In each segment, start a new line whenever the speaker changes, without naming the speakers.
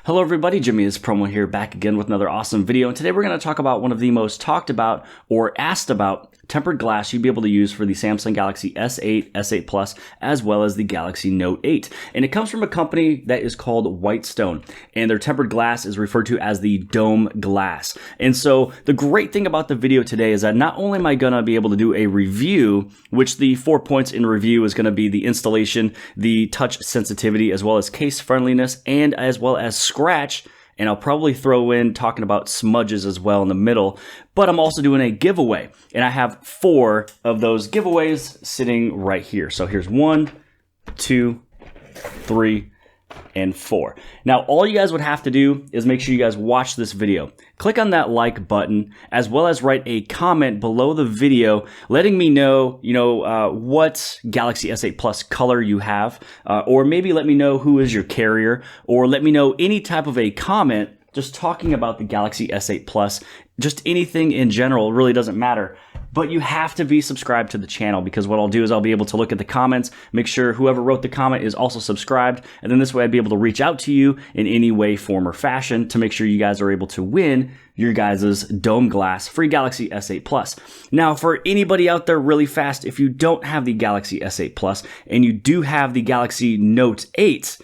Hello everybody, jimmyispromo here, back again with another awesome video, and today we're going to talk about one of the most talked about or asked about tempered glass you'd be able to use for the Samsung Galaxy S8, S8 Plus, as well as the Galaxy Note 8. And it comes from a company that is called Whitestone, and their tempered glass is referred to as the Dome Glass. And so the great thing about the video today is that not only am I going to be able to do a review, which the 4 points in review is going to be the installation, the touch sensitivity, as well as case friendliness, and as well as scratch, and I'll probably throw in talking about smudges as well in the middle, but I'm also doing a giveaway, and I have 4 of those giveaways sitting right here. So here's 1, 2, 3, and 4. Now, all you guys would have to do is make sure you guys watch this video. Click on that like button, as well as write a comment below the video letting me know, what Galaxy S8 Plus color you have, or maybe let me know who is your carrier, or let me know any type of a comment just talking about the Galaxy S8 Plus. Just anything in general, really doesn't matter. But you have to be subscribed to the channel, because what I'll do is I'll be able to look at the comments, make sure whoever wrote the comment is also subscribed, and then this way I'd be able to reach out to you in any way, form, or fashion to make sure you guys are able to win your guys' Dome Glass free Galaxy S8 Plus. Now, for anybody out there really fast, if you don't have the Galaxy S8 Plus and you do have the Galaxy Note 8,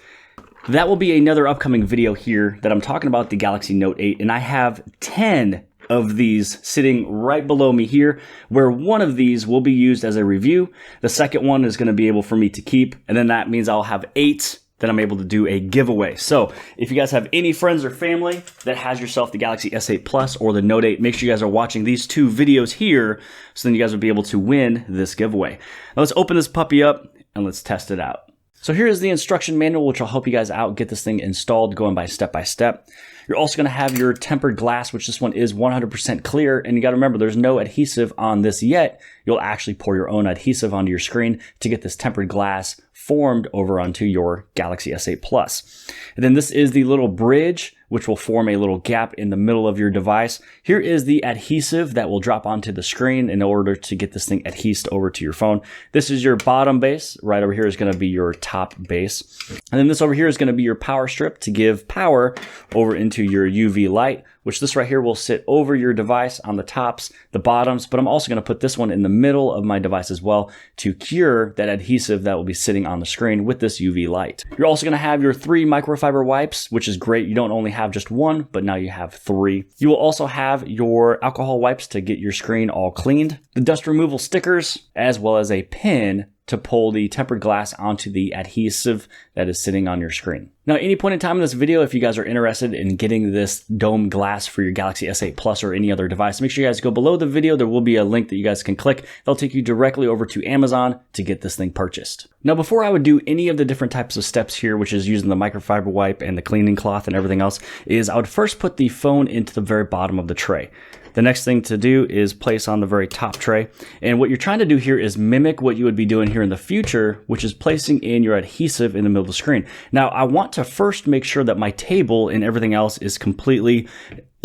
that will be another upcoming video here that I'm talking about the Galaxy Note 8, and I have 10 of these sitting right below me here, where one of these will be used as a review. The second one is going to be able for me to keep, and then that means I'll have 8 that I'm able to do a giveaway. So if you guys have any friends or family that has yourself the Galaxy S8 Plus or the Note 8, make sure you guys are watching these 2 videos here, so then you guys will be able to win this giveaway. Now let's open this puppy up and let's test it out. So here is the instruction manual, which will help you guys out get this thing installed, going by step by step. You're also going to have your tempered glass, which this one is 100% clear. And you got to remember, there's no adhesive on this yet. You'll actually pour your own adhesive onto your screen to get this tempered glass formed over onto your Galaxy S8 Plus. And then this is the little bridge, which will form a little gap in the middle of your device. Here is the adhesive that will drop onto the screen in order to get this thing adhesed over to your phone. This is your bottom base. Right over here is going to be your top base. And then this over here is going to be your power strip to give power over into your UV light, which this right here will sit over your device on the tops, the bottoms, but I'm also going to put this one in the middle of my device as well to cure that adhesive that will be sitting on the screen with this UV light. You're also going to have your 3 microfiber wipes, which is great. You don't only have just 1, but now you have 3. You will also have your alcohol wipes to get your screen all cleaned, the dust removal stickers, as well as a pin to pull the tempered glass onto the adhesive that is sitting on your screen. Now, at any point in time in this video, if you guys are interested in getting this Dome Glass for your Galaxy S8 Plus or any other device, make sure you guys go below the video. There will be a link that you guys can click. They'll take you directly over to Amazon to get this thing purchased. Now, before I would do any of the different types of steps here, which is using the microfiber wipe and the cleaning cloth and everything else, is I would first put the phone into the very bottom of the tray. The next thing to do is place on the very top tray. And what you're trying to do here is mimic what you would be doing here in the future, which is placing in your adhesive in the middle of the screen. Now, I want to first make sure that my table and everything else is completely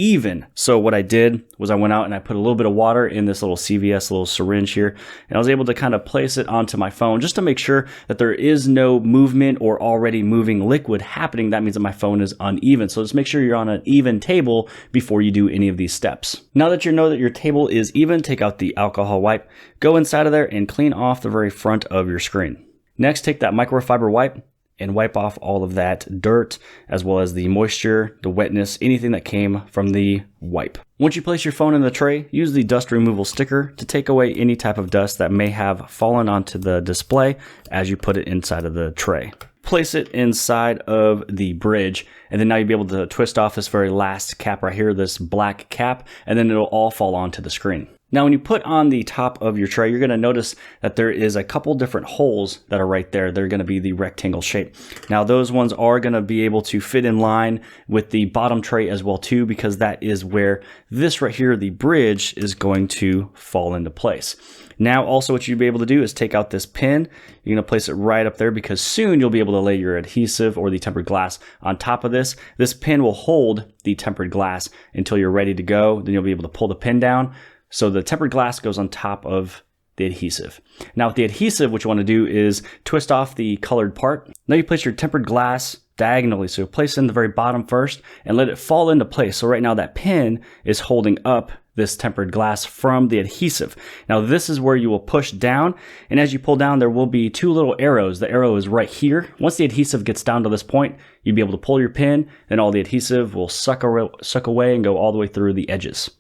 even. So what I did was I went out and I put a little bit of water in this little CVS little syringe here, and I was able to kind of place it onto my phone just to make sure that there is no movement or already moving liquid happening. That means that my phone is uneven. So just make sure you're on an even table before you do any of these steps. Now that you know that your table is even, take out the alcohol wipe, go inside of there and clean off the very front of your screen. Next, take that microfiber wipe and wipe off all of that dirt, as well as the moisture, the wetness, anything that came from the wipe. Once you place your phone in the tray, use the dust removal sticker to take away any type of dust that may have fallen onto the display as you put it inside of the tray. Place it inside of the bridge, and then now you'll be able to twist off this very last cap right here, this black cap, and then it'll all fall onto the screen. Now, when you put on the top of your tray, you're going to notice that there is a couple different holes that are right there. They're going to be the rectangle shape. Now, those ones are going to be able to fit in line with the bottom tray as well too, because that is where this right here, the bridge, is going to fall into place. Now, also what you'll be able to do is take out this pin. You're going to place it right up there, because soon you'll be able to lay your adhesive or the tempered glass on top of this. This pin will hold the tempered glass until you're ready to go. Then you'll be able to pull the pin down. So the tempered glass goes on top of the adhesive. Now with the adhesive, what you want to do is twist off the colored part. Now you place your tempered glass diagonally. So place it in the very bottom first and let it fall into place. So right now that pin is holding up this tempered glass from the adhesive. Now this is where you will push down, and as you pull down there will be two little arrows. The arrow is right here. Once the adhesive gets down to this point, you'll be able to pull your pin and all the adhesive will suck away and go all the way through the edges.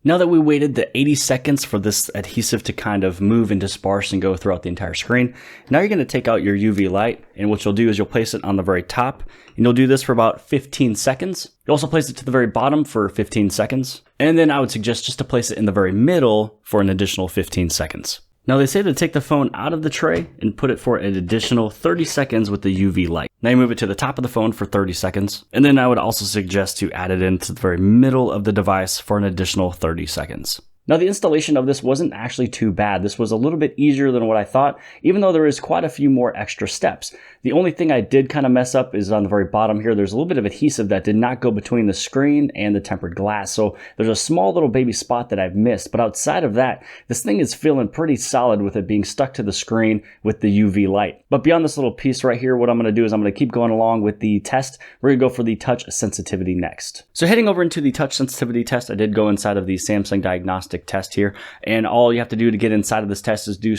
Now that we waited the 80 seconds for this adhesive to kind of move and disperse and go throughout the entire screen, now you're going to take out your UV light, and what you'll do is you'll place it on the very top, and you'll do this for about 15 seconds. You'll also place it to the very bottom for 15 seconds, and then I would suggest just to place it in the very middle for an additional 15 seconds. Now they say to take the phone out of the tray and put it for an additional 30 seconds with the UV light. Now you move it to the top of the phone for 30 seconds. And then I would also suggest to add it into the very middle of the device for an additional 30 seconds. Now the installation of this wasn't actually too bad. This was a little bit easier than what I thought, even though there is quite a few more extra steps. The only thing I did kind of mess up is on the very bottom here. There's a little bit of adhesive that did not go between the screen and the tempered glass. So there's a small little baby spot that I've missed. But outside of that, this thing is feeling pretty solid with it being stuck to the screen with the UV light. But beyond this little piece right here, what I'm going to do is I'm going to keep going along with the test. We're going to go for the touch sensitivity next. So heading over into the touch sensitivity test, I did go inside of the Samsung diagnostic test here, and all you have to do to get inside of this test is do *#,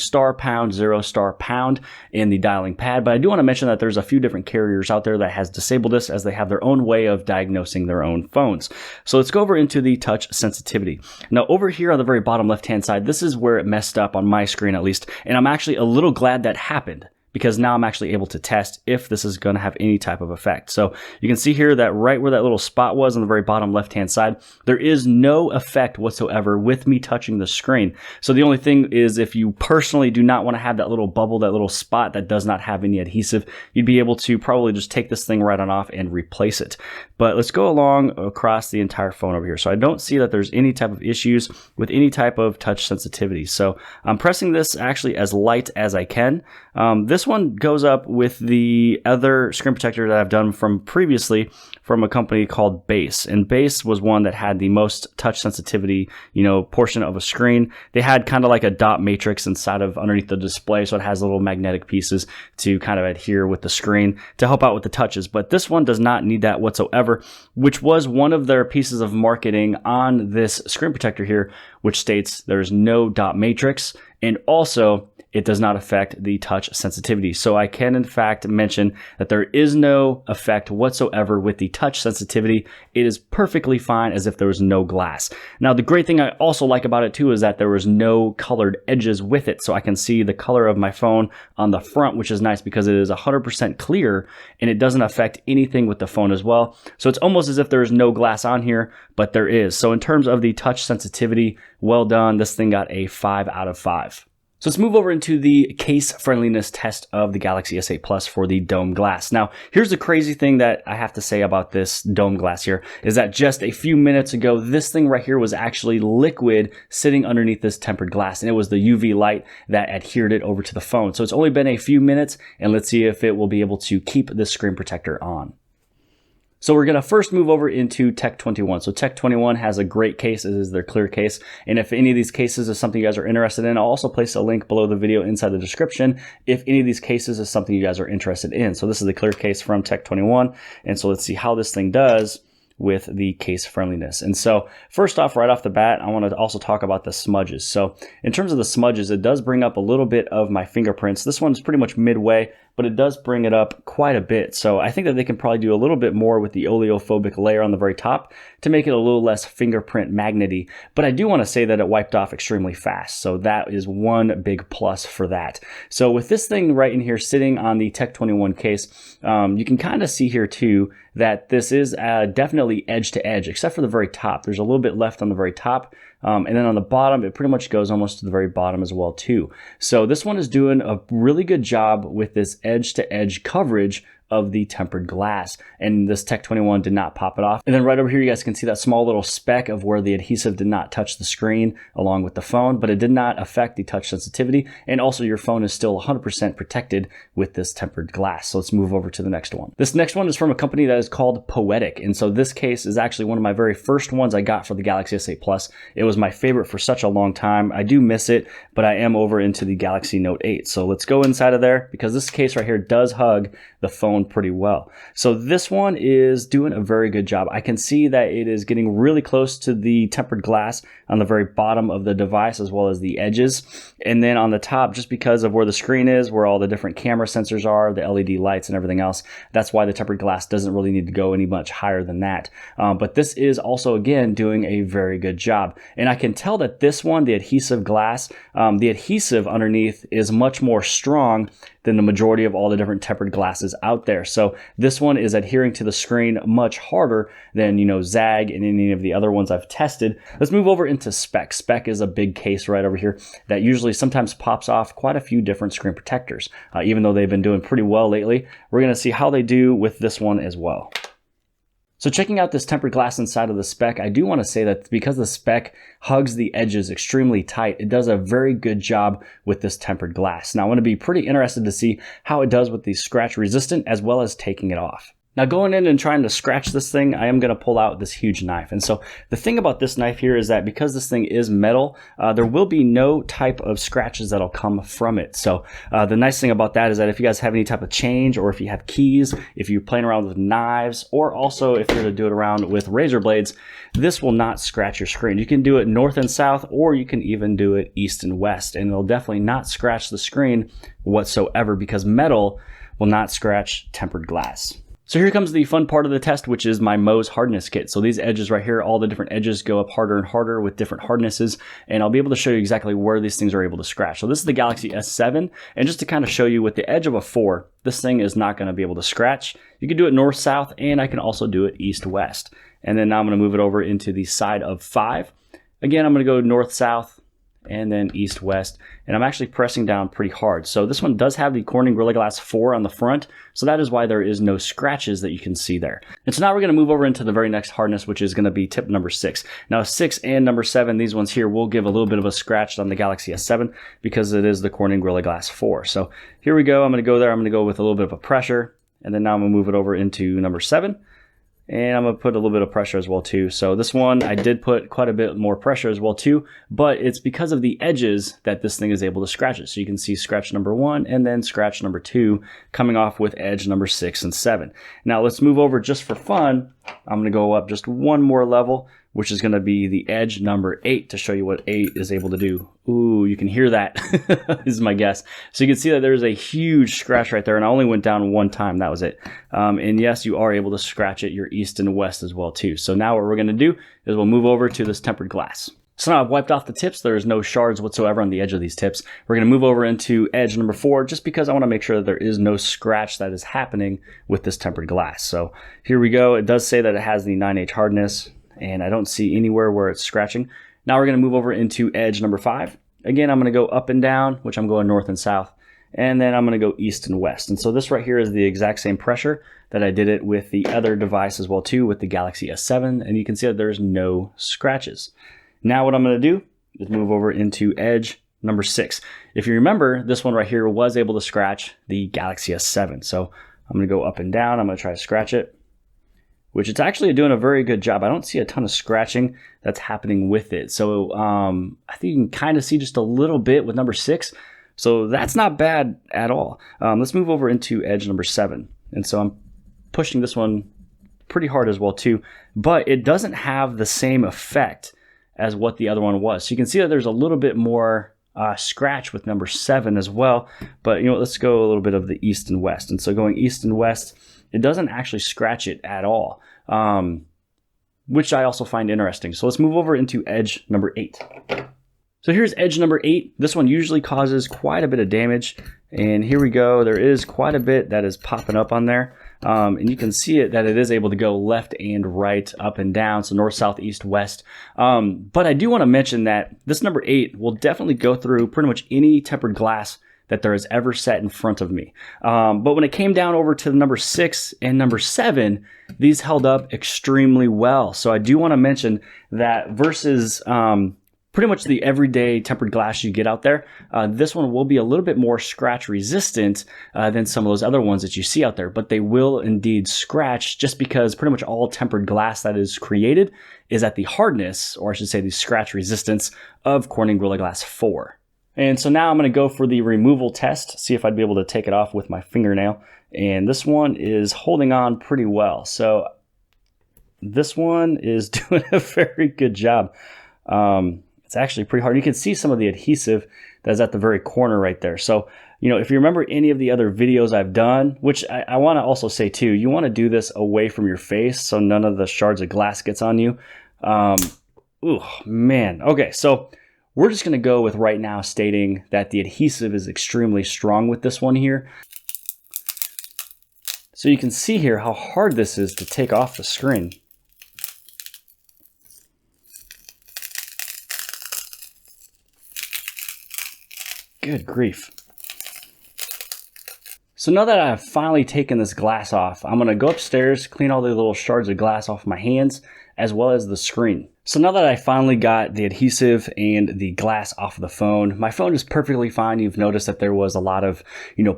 0 *# in the dialing pad. But I do want to mention that there's a few different carriers out there that has disabled this, as they have their own way of diagnosing their own phones. So let's go over into the touch sensitivity. Now over here on the very bottom left hand side, this is where it messed up on my screen at least, and I'm actually a little glad that happened, because now I'm actually able to test if this is going to have any type of effect. So you can see here that right where that little spot was on the very bottom left-hand side, there is no effect whatsoever with me touching the screen. So the only thing is, if you personally do not want to have that little bubble, that little spot that does not have any adhesive, you'd be able to probably just take this thing right on off and replace it. But let's go along across the entire phone over here. So I don't see that there's any type of issues with any type of touch sensitivity. So I'm pressing this actually as light as I can. This one goes up with the other screen protector that I've done from previously from a company called Base. And Base was one that had the most touch sensitivity, portion of a screen. They had kind of like a dot matrix inside of underneath the display. So it has little magnetic pieces to kind of adhere with the screen to help out with the touches. But this one does not need that whatsoever, which was one of their pieces of marketing on this screen protector here, which states there's no dot matrix, and also it does not affect the touch sensitivity. So I can in fact mention that there is no effect whatsoever with the touch sensitivity. It is perfectly fine as if there was no glass. Now the great thing I also like about it too is that there was no colored edges with it. So I can see the color of my phone on the front, which is nice because it is 100% clear and it doesn't affect anything with the phone as well. So it's almost as if there is no glass on here, but there is. So in terms of the touch sensitivity, well done. This thing got a 5 out of 5. So let's move over into the case friendliness test of the Galaxy S8 Plus for the dome glass. Now, here's the crazy thing that I have to say about this dome glass here, is that just a few minutes ago, this thing right here was actually liquid sitting underneath this tempered glass, and it was the UV light that adhered it over to the phone. So it's only been a few minutes, and let's see if it will be able to keep this screen protector on. So we're going to first move over into Tech 21. So Tech 21 has a great case. It is their clear case. And if any of these cases is something you guys are interested in, I'll also place a link below the video inside the description if any of these cases is something you guys are interested in. So this is the clear case from Tech 21. And so let's see how this thing does with the case friendliness. And so first off, right off the bat, I want to also talk about the smudges. So in terms of the smudges, it does bring up a little bit of my fingerprints. This one's pretty much midway, but it does bring it up quite a bit. So I think that they can probably do a little bit more with the oleophobic layer on the very top to make it a little less fingerprint magnety. But I do want to say that it wiped off extremely fast. So that is one big plus for that. So with this thing right in here sitting on the Tech 21 case, you can kind of see here too that this is definitely edge to edge, except for the very top. There's a little bit left on the very top. And then on the bottom, it pretty much goes almost to the very bottom as well too. So this one is doing a really good job with this edge to edge coverage of the tempered glass, and this Tech 21 did not pop it off. And then right over here, you guys can see that small little speck of where the adhesive did not touch the screen along with the phone, but it did not affect the touch sensitivity. And also your phone is still 100% protected with this tempered glass. So let's move over to the next one. This next one is from a company that is called Poetic. And so this case is actually one of my very first ones I got for the Galaxy S8 Plus. It was my favorite for such a long time. I do miss it, but I am over into the Galaxy Note 8. So let's go inside of there, because this case right here does hug the phone pretty well. So this one is doing a very good job. I can see that it is getting really close to the tempered glass on the very bottom of the device, as well as the edges. And then on the top, just because of where the screen is, where all the different camera sensors are, the LED lights and everything else, that's why the tempered glass doesn't really need to go any much higher than that. But this is also, again, doing a very good job. And I can tell that this one, the adhesive glass, the adhesive underneath is much more strong than the majority of all the different tempered glasses out there. So this one is adhering to the screen much harder than, Zag and any of the other ones I've tested. Let's move over into Speck. Speck is a big case right over here that usually sometimes pops off quite a few different screen protectors. Even though they've been doing pretty well lately, we're going to see how they do with this one as well. So checking out this tempered glass inside of the Speck, I do want to say that because the Speck hugs the edges extremely tight, it does a very good job with this tempered glass. Now I want to be pretty interested to see how it does with the scratch resistant as well as taking it off. Now going in and trying to scratch this thing, I am going to pull out this huge knife. And so the thing about this knife here is that because this thing is metal, there will be no type of scratches that'll come from it. So the nice thing about that is that if you guys have any type of change, or if you have keys, if you're playing around with knives, or also if you're to do it around with razor blades, this will not scratch your screen. You can do it north and south, or you can even do it east and west, and it'll definitely not scratch the screen whatsoever, because metal will not scratch tempered glass. So here comes the fun part of the test, which is my Mohs Hardness Kit. So these edges right here, all the different edges go up harder and harder with different hardnesses, and I'll be able to show you exactly where these things are able to scratch. So this is the Galaxy S7, and just to kind of show you with the edge of a 4, this thing is not going to be able to scratch. You can do it north-south, and I can also do it east-west. And then now I'm going to move it over into the side of 5. Again, I'm going to go north-south, and then east-west, and I'm actually pressing down pretty hard. So this one does have the Corning Gorilla Glass 4 on the front, so that is why there is no scratches that you can see there. And so now we're going to move over into the very next hardness, which is going to be tip number 6. Now 6 and number 7, these ones here will give a little bit of a scratch on the Galaxy S7 because it is the Corning Gorilla Glass 4. So here we go. I'm going to go there. I'm going to go with a little bit of a pressure, and then now I'm going to move it over into number 7. And I'm going to put a little bit of pressure as well too. So this one, I did put quite a bit more pressure as well too, but it's because of the edges that this thing is able to scratch it. So you can see scratch number 1 and then scratch number 2 coming off with edge number 6 and 7. Now let's move over just for fun. I'm going to go up just one more level, which is going to be the edge number 8 to show you what 8 is able to do. Ooh, you can hear that. This is my guess. So you can see that there's a huge scratch right there, and I only went down one time. That was it. And yes, you are able to scratch it your east and west as well too. So now what we're going to do is we'll move over to this tempered glass. So now I've wiped off the tips. There's no shards whatsoever on the edge of these tips. We're going to move over into edge number 4 just because I want to make sure that there is no scratch that is happening with this tempered glass. So here we go. It does say that it has the 9H hardness, and I don't see anywhere where it's scratching. Now we're going to move over into edge number 5. Again, I'm going to go up and down, which I'm going north and south, and then I'm going to go east and west. And so this right here is the exact same pressure that I did it with the other device as well too, with the Galaxy S7, and you can see that there's no scratches. Now what I'm going to do is move over into edge number 6. If you remember, this one right here was able to scratch the Galaxy S7. So I'm going to go up and down. I'm going to try to scratch it, which it's actually doing a very good job. I don't see a ton of scratching that's happening with it. So I think you can kind of see just a little bit with number 6. So that's not bad at all. Let's move over into edge number 7. And so I'm pushing this one pretty hard as well too, but it doesn't have the same effect as what the other one was. So you can see that there's a little bit more scratch with number 7 as well. But let's go a little bit of the east and west. And so going east and west, it doesn't actually scratch it at all, which I also find interesting. So let's move over into edge number 8. So here's edge number 8. This one usually causes quite a bit of damage. And here we go. There is quite a bit that is popping up on there. And you can see it that it is able to go left and right, up and down, so north, south, east, west. But I do want to mention that this number 8 will definitely go through pretty much any tempered glass that there has ever sat in front of me. But when it came down over to the number 6 and number 7, these held up extremely well. So I do want to mention that versus pretty much the everyday tempered glass you get out there, this one will be a little bit more scratch resistant than some of those other ones that you see out there, but they will indeed scratch just because pretty much all tempered glass that is created is at the hardness, or I should say the scratch resistance, of Corning Gorilla Glass 4. And so now I'm going to go for the removal test, see if I'd be able to take it off with my fingernail. And this one is holding on pretty well. So this one is doing a very good job. It's actually pretty hard. You can see some of the adhesive that's at the very corner right there. So, you know, if you remember any of the other videos I've done, which I want to also say too, you want to do this away from your face so none of the shards of glass gets on you. Ooh, man. Okay, so we're just going to go with right now stating that the adhesive is extremely strong with this one here. So you can see here how hard this is to take off the screen. Good grief. So now that I've finally taken this glass off, I'm going to go upstairs, clean all the little shards of glass off my hands, as well as the screen. So now that I finally got the adhesive and the glass off of the phone, my phone is perfectly fine. You've noticed that there was a lot of,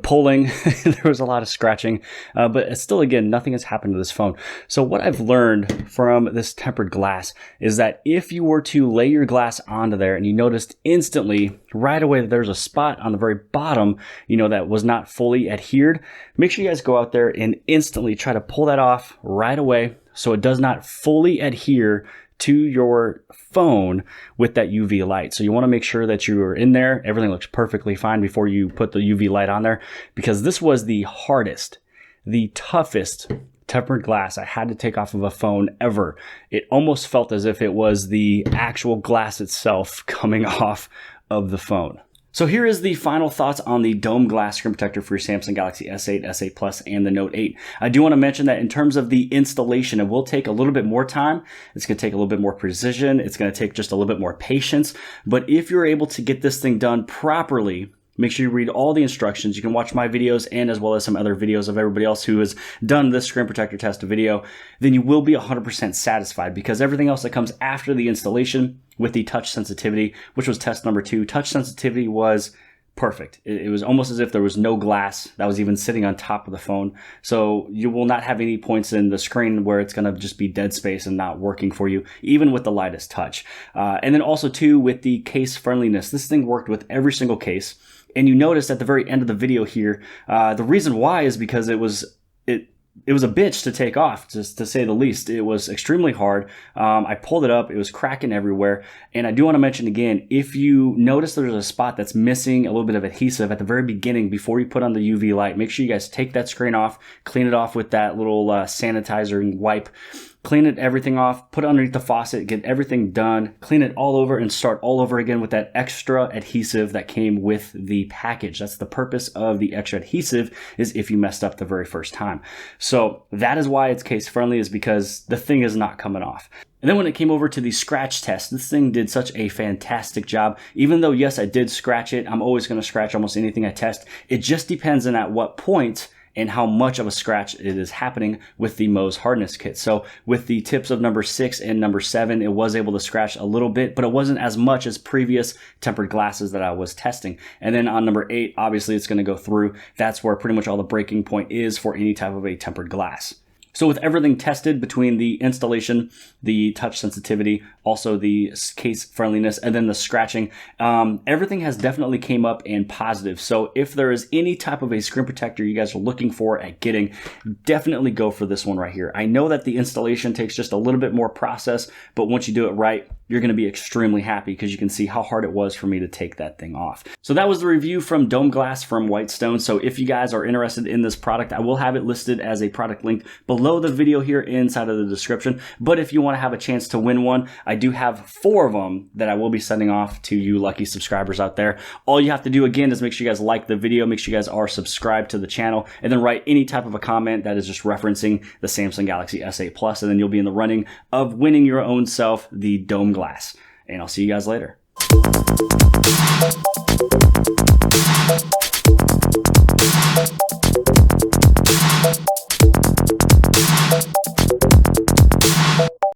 pulling, there was a lot of scratching, but it's still, again, nothing has happened to this phone. So what I've learned from this tempered glass is that if you were to lay your glass onto there and you noticed instantly right away that there's a spot on the very bottom, that was not fully adhered, make sure you guys go out there and instantly try to pull that off right away so it does not fully adhere to your phone with that UV light. So you want to make sure that you are in there, everything looks perfectly fine before you put the UV light on there, because this was the hardest, the toughest tempered glass I had to take off of a phone ever. It almost felt as if it was the actual glass itself coming off of the phone. So here is the final thoughts on the dome glass screen protector for your Samsung Galaxy S8, S8 Plus, and the Note 8. I do want to mention that in terms of the installation, it will take a little bit more time. It's going to take a little bit more precision. It's going to take just a little bit more patience. But if you're able to get this thing done properly, make sure you read all the instructions. You can watch my videos and as well as some other videos of everybody else who has done this screen protector test video. Then you will be 100% satisfied, because everything else that comes after the installation with the touch sensitivity, which was test number 2, touch sensitivity was perfect. It was almost as if there was no glass that was even sitting on top of the phone. So you will not have any points in the screen where it's going to just be dead space and not working for you, even with the lightest touch. And then also too, with the case friendliness, this thing worked with every single case. And you notice at the very end of the video here, the reason why is because it was a bitch to take off, just to say the least. It was extremely hard. I pulled it up. It was cracking everywhere. And I do want to mention again, if you notice there's a spot that's missing a little bit of adhesive at the very beginning before you put on the UV light, make sure you guys take that screen off, clean it off with that little sanitizer and wipe. Clean everything off, put it underneath the faucet, get everything done, clean it all over, and start all over again with that extra adhesive that came with the package. That's the purpose of the extra adhesive, is if you messed up the very first time. So that is why it's case friendly, is because the thing is not coming off. And then when it came over to the scratch test, this thing did such a fantastic job. Even though, yes, I did scratch it, I'm always going to scratch almost anything I test. It just depends on at what point and how much of a scratch it is happening with the Mohs Hardness Kit. So with the tips of number 6 and number 7, it was able to scratch a little bit, but it wasn't as much as previous tempered glasses that I was testing. And then on number 8, obviously it's going to go through. That's where pretty much all the breaking point is for any type of a tempered glass. So with everything tested between the installation, the touch sensitivity, also the case friendliness, and then the scratching, everything has definitely came up in positive. So if there is any type of a screen protector you guys are looking for at getting, definitely go for this one right here. I know that the installation takes just a little bit more process, but once you do it right, you're going to be extremely happy, because you can see how hard it was for me to take that thing off. So that was the review from Dome Glass from Whitestone. So if you guys are interested in this product, I will have it listed as a product link below the video here inside of the description. But if you want to have a chance to win one, I do have 4 of them that I will be sending off to you lucky subscribers out there. All you have to do again is make sure you guys like the video, make sure you guys are subscribed to the channel, and then write any type of a comment that is just referencing the Samsung Galaxy S8 Plus, and then you'll be in the running of winning your own self the Dome Glass. And I'll see you guys later.